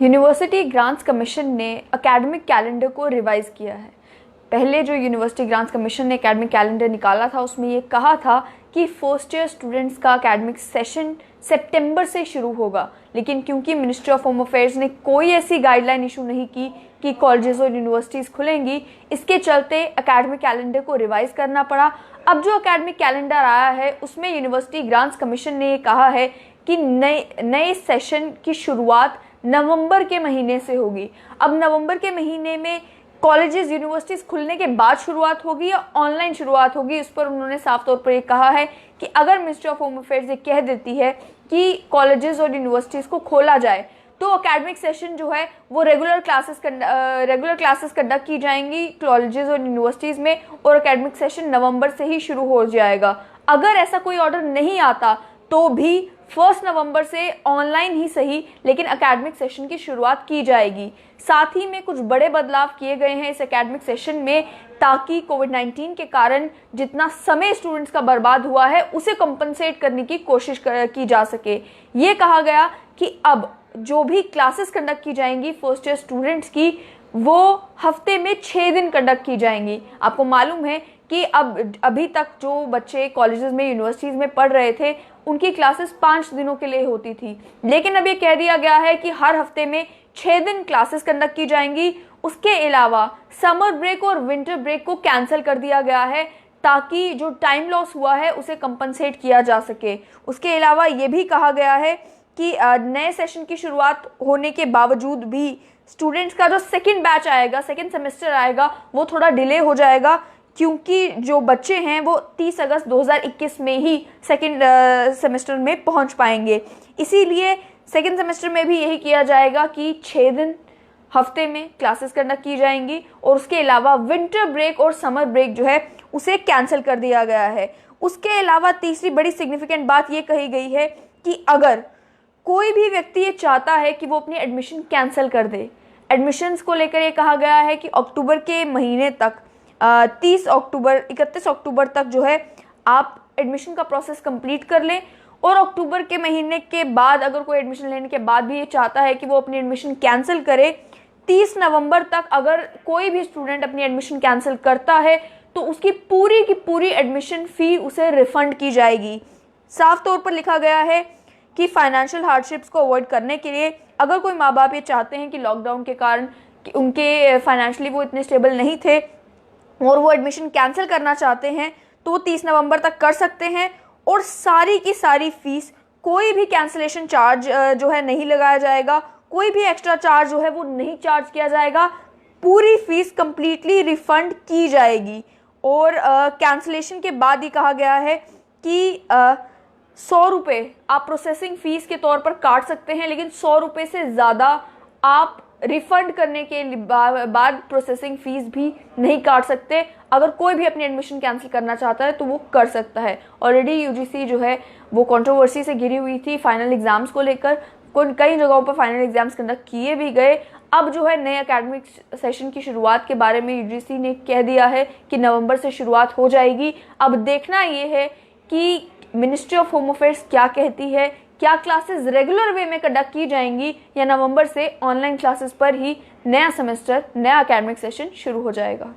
University grants commission ने academic calendar को revise किया है। पहले जो यूनिवर्सिटी ग्रांट्स कमीशन ने एकेडमिक कैलेंडर निकाला था उसमें ये कहा था कि फर्स्ट ईयर स्टूडेंट्स का एकेडमिक सेशन सितंबर से शुरू होगा, लेकिन क्योंकि मिनिस्ट्री ऑफ होम अफेयर्स ने कोई ऐसी गाइडलाइन इशू नहीं की कि कॉलेजेस और यूनिवर्सिटीज़ खुलेंगी, इसके चलते एकेडमिक कैलेंडर को रिवाइज करना पड़ा। अब जो एकेडमिक कैलेंडर आया है उसमें यूनिवर्सिटी ग्रांट्स कमीशन ने ये कहा है कि नए सेशन की शुरुआत नवंबर के महीने से होगी। अब नवंबर के महीने में कॉलेजेस यूनिवर्सिटीज़ खुलने के बाद शुरुआत होगी या ऑनलाइन शुरुआत होगी, इस पर उन्होंने साफ तौर पर ये कहा है कि अगर मिनिस्ट्री ऑफ होम अफेयर्स ये कह देती है कि कॉलेजेस और यूनिवर्सिटीज़ को खोला जाए तो एकेडमिक सेशन जो है वो रेगुलर क्लासेस कंडक्ट की जाएंगी कॉलेजेस और यूनिवर्सिटीज़ में, और एकेडमिक सेशन नवंबर से ही शुरू हो जाएगा। अगर ऐसा कोई ऑर्डर नहीं आता तो भी 1 नवंबर से ऑनलाइन ही सही लेकिन एकेडमिक सेशन की शुरुआत की जाएगी। साथ ही में कुछ बड़े बदलाव किए गए हैं इस एकेडमिक सेशन में, ताकि कोविड-19 के कारण जितना समय स्टूडेंट्स का बर्बाद हुआ है उसे कंपनसेट करने की कोशिश की जा सके। ये कहा गया कि अब जो भी क्लासेस कंडक्ट की जाएंगी फर्स्ट ईयर स्टूडेंट्स की, वो हफ्ते में 6 दिन कंडक्ट की जाएंगी। आपको मालूम है कि अभी तक जो बच्चे कॉलेजेस में यूनिवर्सिटीज़ में पढ़ रहे थे उनकी क्लासेस 5 दिनों के लिए होती थी, लेकिन अब ये कह दिया गया है कि हर हफ्ते में 6 दिन क्लासेस कंडक्ट की जाएंगी। उसके अलावा समर ब्रेक और विंटर ब्रेक को कैंसिल कर दिया गया है ताकि जो टाइम लॉस हुआ है उसे कंपनसेट किया जा सके। उसके अलावा ये भी कहा गया है कि नए सेशन की शुरुआत होने के बावजूद भी स्टूडेंट्स का जो सेकेंड सेमेस्टर आएगा वो थोड़ा डिले हो जाएगा, क्योंकि जो बच्चे हैं वो 30 अगस्त 2021 में ही सेकेंड सेमेस्टर में पहुंच पाएंगे। इसीलिए सेकेंड सेमेस्टर में भी यही किया जाएगा कि 6 दिन हफ्ते में क्लासेस कंडक्ट की जाएंगी, और उसके अलावा विंटर ब्रेक और समर ब्रेक जो है उसे कैंसिल कर दिया गया है। उसके अलावा तीसरी बड़ी सिग्निफिकेंट बात ये कही गई है कि अगर कोई भी व्यक्ति ये चाहता है कि वो अपनी एडमिशन कैंसिल कर दे, एडमिशन्स को लेकर ये कहा गया है कि अक्टूबर के महीने तक 31 अक्टूबर तक जो है आप एडमिशन का प्रोसेस कंप्लीट कर लें, और अक्टूबर के महीने के बाद अगर कोई एडमिशन लेने के बाद भी ये चाहता है कि वो अपनी एडमिशन कैंसिल करे, 30 नवंबर तक अगर कोई भी स्टूडेंट अपनी एडमिशन कैंसिल करता है तो उसकी पूरी की पूरी एडमिशन फ़ी उसे रिफंड की जाएगी। साफ तौर पर लिखा गया है कि फाइनेंशियल हार्डशिप्स को अवॉइड करने के लिए अगर कोई माँ बाप ये चाहते हैं कि लॉकडाउन के कारण कि उनके फाइनेंशियली वो इतने स्टेबल नहीं थे और वो एडमिशन कैंसिल करना चाहते हैं तो वो 30 नवंबर तक कर सकते हैं, और सारी की सारी फीस, कोई भी कैंसिलेशन चार्ज जो है नहीं लगाया जाएगा, कोई भी एक्स्ट्रा चार्ज जो है वो नहीं चार्ज किया जाएगा, पूरी फीस कंप्लीटली रिफंड की जाएगी। और कैंसिलेशन के बाद ही कहा गया है कि 100 रुपये आप प्रोसेसिंग फ़ीस के तौर पर काट सकते हैं, लेकिन 100 रुपये से ज़्यादा आप रिफंड करने के बाद प्रोसेसिंग फ़ीस भी नहीं काट सकते। अगर कोई भी अपनी एडमिशन कैंसिल करना चाहता है तो वो कर सकता है। ऑलरेडी यूजीसी जो है वो कंट्रोवर्सी से घिरी हुई थी फाइनल एग्ज़ाम्स को लेकर, कई जगहों पर फाइनल एग्ज़ाम्स कंडक्ट किए भी गए। अब जो है नए एकेडमिक सेशन की शुरुआत के बारे में यूजीसी ने कह दिया है कि नवंबर से शुरुआत हो जाएगी। अब देखना ये है कि मिनिस्ट्री ऑफ होम अफेयर्स क्या कहती है, क्या क्लासेस रेगुलर वे में कंडक्ट की जाएंगी या नवंबर से ऑनलाइन क्लासेस पर ही नया सेमेस्टर, नया एकेडमिक सेशन शुरू हो जाएगा।